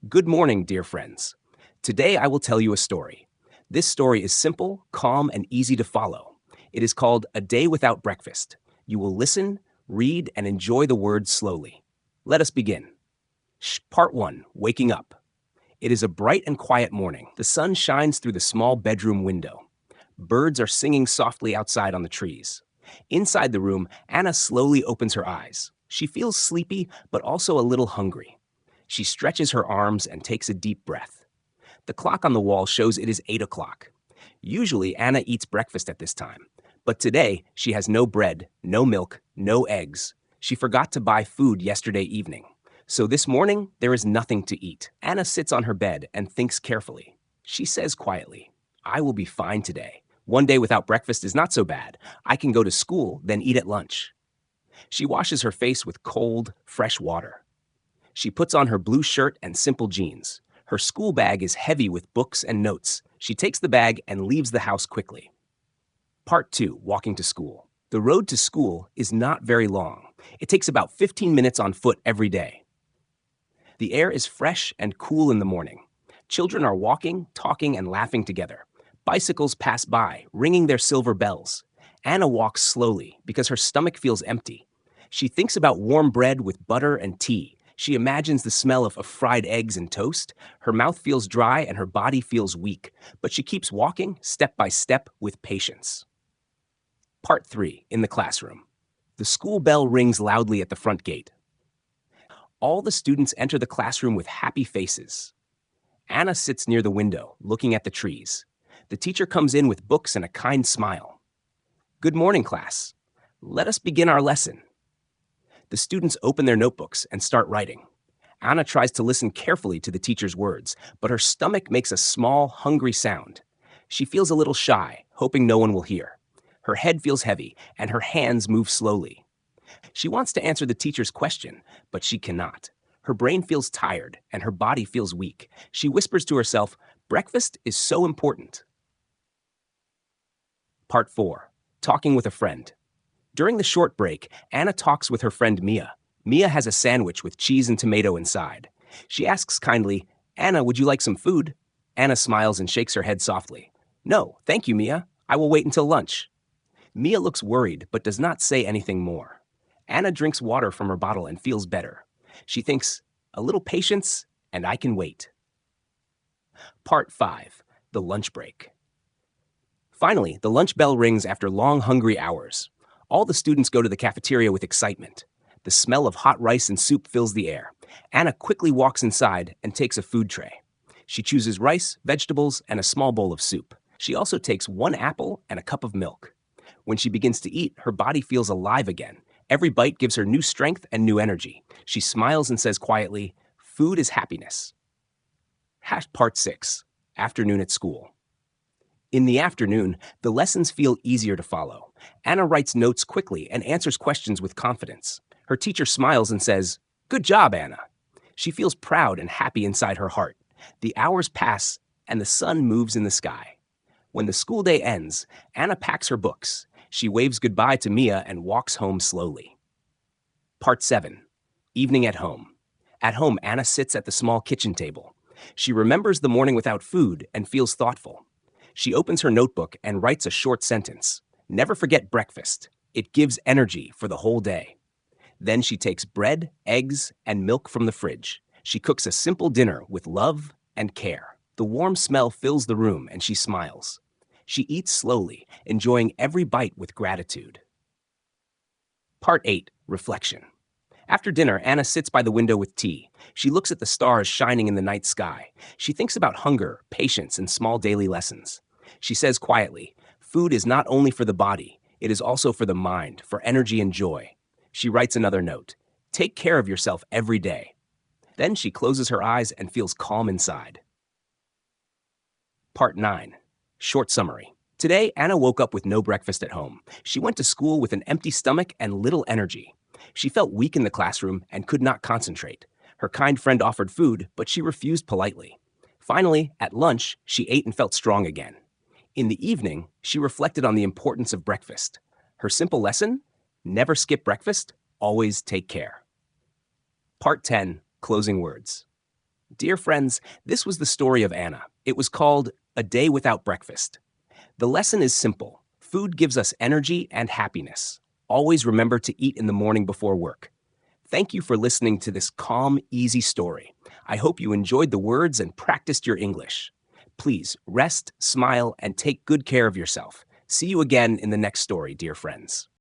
Good morning, dear friends. Today I will tell you a story. This story is simple, calm, and easy to follow. It is called A Day Without Breakfast. You will listen, read, and enjoy the words slowly. Let us begin. Part 1 Waking Up. It is a bright and quiet morning. The sun shines through the small bedroom window. Birds are singing softly outside on the trees. Inside the room, Anna slowly opens her eyes. She feels sleepy, but also a little hungry. She stretches her arms and takes a deep breath. The clock on the wall shows it is 8 o'clock. Usually, Anna eats breakfast at this time. But today, she has no bread, no milk, no eggs. She forgot to buy food yesterday evening. So this morning, there is nothing to eat. Anna sits on her bed and thinks carefully. She says quietly, I will be fine today. One day without breakfast is not so bad. I can go to school, then eat at lunch. She washes her face with cold, fresh water. She puts on her blue shirt and simple jeans. Her school bag is heavy with books and notes. She takes the bag and leaves the house quickly. Part 2 Walking to School. The road to school is not very long. It takes about 15 minutes on foot every day. The air is fresh and cool in the morning. Children are walking, talking, and laughing together. Bicycles pass by, ringing their silver bells. Anna walks slowly because her stomach feels empty. She thinks about warm bread with butter and tea. She imagines the smell of fried eggs and toast. Her mouth feels dry and her body feels weak, but she keeps walking step by step with patience. Part 3 In the classroom. The school bell rings loudly at the front gate. All the students enter the classroom with happy faces. Anna sits near the window, looking at the trees. The teacher comes in with books and a kind smile. Good morning, class. Let us begin our lesson. The students open their notebooks and start writing. Anna tries to listen carefully to the teacher's words, but her stomach makes a small, hungry sound. She feels a little shy, hoping no one will hear. Her head feels heavy, and her hands move slowly. She wants to answer the teacher's question, but she cannot. Her brain feels tired, and her body feels weak. She whispers to herself, breakfast is so important. Part 4 Talking with a Friend. During the short break, Anna talks with her friend Mia. Mia has a sandwich with cheese and tomato inside. She asks kindly, Anna, would you like some food? Anna smiles and shakes her head softly. No, thank you, Mia. I will wait until lunch. Mia looks worried but does not say anything more. Anna drinks water from her bottle and feels better. She thinks, a little patience, and I can wait. Part 5 The Lunch Break. Finally, the lunch bell rings after long, hungry hours. All the students go to the cafeteria with excitement. The smell of hot rice and soup fills the air. Anna quickly walks inside and takes a food tray. She chooses rice, vegetables, and a small bowl of soup. She also takes one apple and a cup of milk. When she begins to eat, her body feels alive again. Every bite gives her new strength and new energy. She smiles and says quietly, food is happiness. Part 6 Afternoon at School. In the afternoon, the lessons feel easier to follow. Anna writes notes quickly and answers questions with confidence. Her teacher smiles and says, Good job, Anna. She feels proud and happy inside her heart. The hours pass and the sun moves in the sky. When the school day ends, Anna packs her books. She waves goodbye to Mia and walks home slowly. Part 7 Evening at Home. At home, Anna sits at the small kitchen table. She remembers the morning without food and feels thoughtful. She opens her notebook and writes a short sentence. Never forget breakfast. It gives energy for the whole day. Then she takes bread, eggs, and milk from the fridge. She cooks a simple dinner with love and care. The warm smell fills the room and she smiles. She eats slowly, enjoying every bite with gratitude. Part 8 Reflection. After dinner, Anna sits by the window with tea. She looks at the stars shining in the night sky. She thinks about hunger, patience, and small daily lessons. She says quietly, food is not only for the body, it is also for the mind, for energy and joy. She writes another note. Take care of yourself every day. Then she closes her eyes and feels calm inside. Part 9 Short Summary. Today, Anna woke up with no breakfast at home. She went to school with an empty stomach and little energy. She felt weak in the classroom and could not concentrate. Her kind friend offered food, but she refused politely. Finally, at lunch, she ate and felt strong again. In the evening, she reflected on the importance of breakfast. Her simple lesson? Never skip breakfast, always take care. Part 10 Closing Words. Dear friends, this was the story of Anna. It was called A Day Without Breakfast. The lesson is simple. Food gives us energy and happiness. Always remember to eat in the morning before work. Thank you for listening to this calm, easy story. I hope you enjoyed the words and practiced your English. Please rest, smile, and take good care of yourself. See you again in the next story, dear friends.